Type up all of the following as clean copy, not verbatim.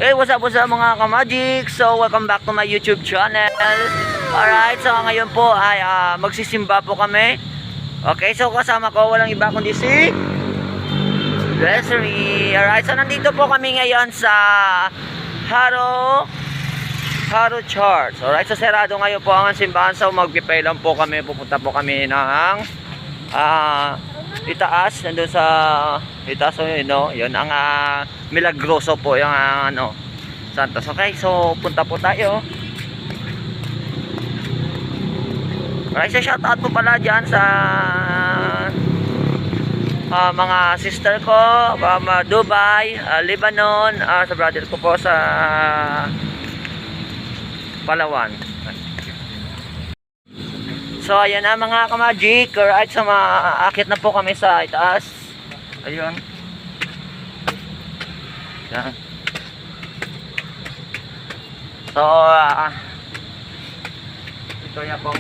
Hey, what's up mga ka-magic? So, welcome back to my YouTube channel. Alright, so ngayon po ay magsisimba po kami. Okay, so kasama ko walang iba kundi si Desiree. Alright, so nandito po kami ngayon sa Haro Church. Alright, so sarado ngayon po ang simbahan. So magpipay lang po kami. Pupunta po kami ng itaas, nandun sa itaas, so yun ang Milagroso po yung Santos. Okay, so punta po tayo. Alright, so shout out po pala dyan sa mga sister ko, Dubai, Lebanon, sa brother ko po sa Palawan. So ayan na mga ka-magic. Alright, so maakit na po kami sa itaas. Ayun. Yan. So ito yung pong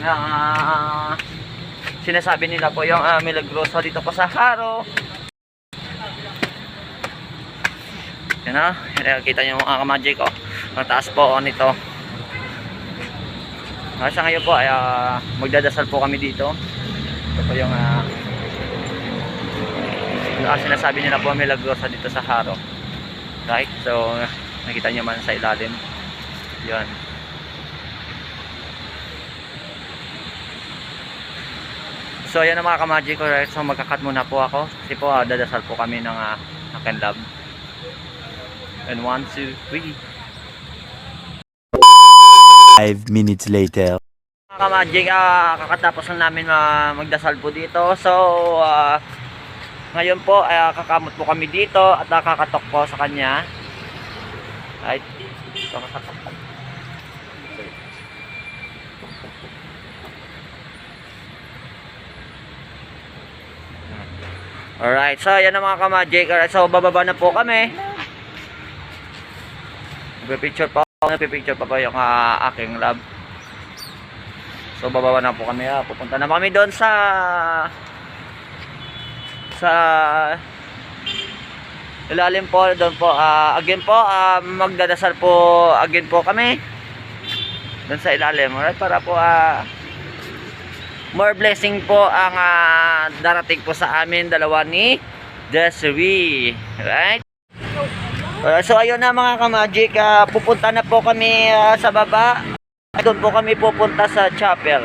sinasabi nila po yung Milagroso dito po sa Haro. Yan na. Kita nyo mga ka-magic, oh. Ang taas po nito. Sa ngayon po ay magdadasal po kami dito. Ito po yung sinasabi nila po Milagroso dito sa Haro. Right? So nakita nyo man sa ilalim. Yan. So yan ang mga ka-magic ko. Right? So magkakat muna po ako. Kasi po dadasal po kami ng akin love. And 1, 2, 3. 5 minutes later. Mga ka-magic, kakatapos lang namin magdasal po dito. So ngayon po kakamot po kami dito at kakatok po sa kanya. Right. So kakatok po. Alright, so yan ang mga ka-magic. Alright, so bababa na po kami. Nagpipicture pa po yung aking love. So bababa na po kami. Pupunta na kami doon sa ilalim po doon po. Again po magdadasal po again po kami doon sa ilalim. Alright, para po more blessing po ang darating po sa amin dalawa ni Desiree. Right? So ayun na mga ka-magic, pupunta na po kami sa baba. Doon po kami pupunta sa chapel.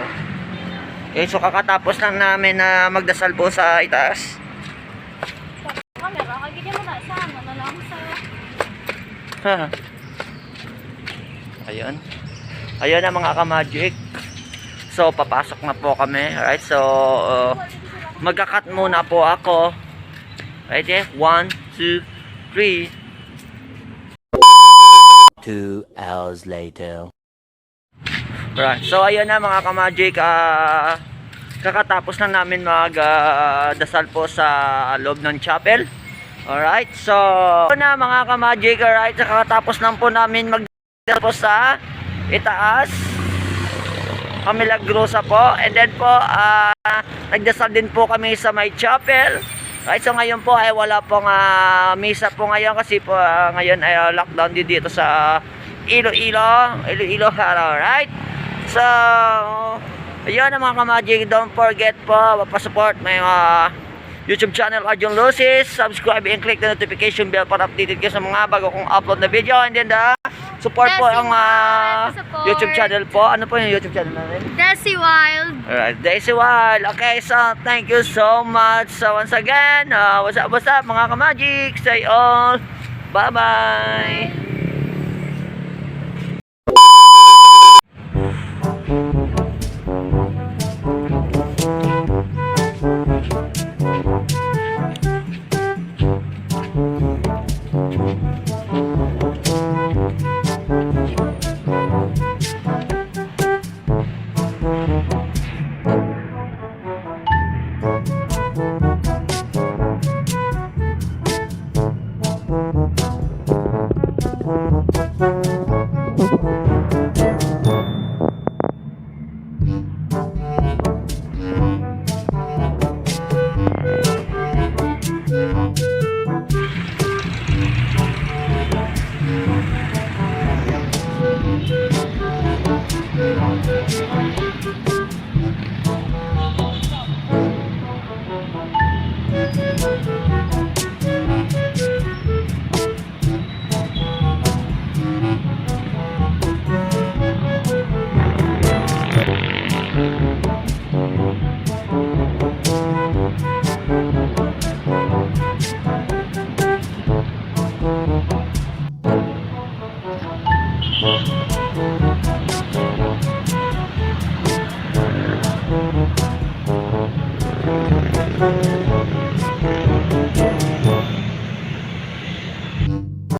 Okay, so kakatapos lang namin na magdasal po sa itaas. Ayun. Ayun na mga ka-magic. So papasok na po kami. Alright, so magkakat muna po ako. Right, 1, 2, 3. 2 hours later. Right. So ayun na mga ka-magic, kakatapos na namin magdasal po sa loob ng chapel. Alright, so na mga ka-magic, alright, kakatapos lang po namin magdasal po sa itaas, Milagroso po, and then po nagdasal din po kami sa may chapel. Right, so ngayon po ay wala pong misa po ngayon kasi po ngayon ay lockdown din dito sa Iloilo, right? So ayun na mga ka-magic, don't forget po pa-support my YouTube channel Arjun Lucis. Subscribe and click the notification bell para updated kayo sa mga bago kong upload na video, and then support po ang YouTube channel po. Ano po yung YouTube channel natin? Desi Wild. Alright, Daisy Wild. Okay, so thank you so much. So once again, what's up mga ka-magic? Say all. Bye-bye.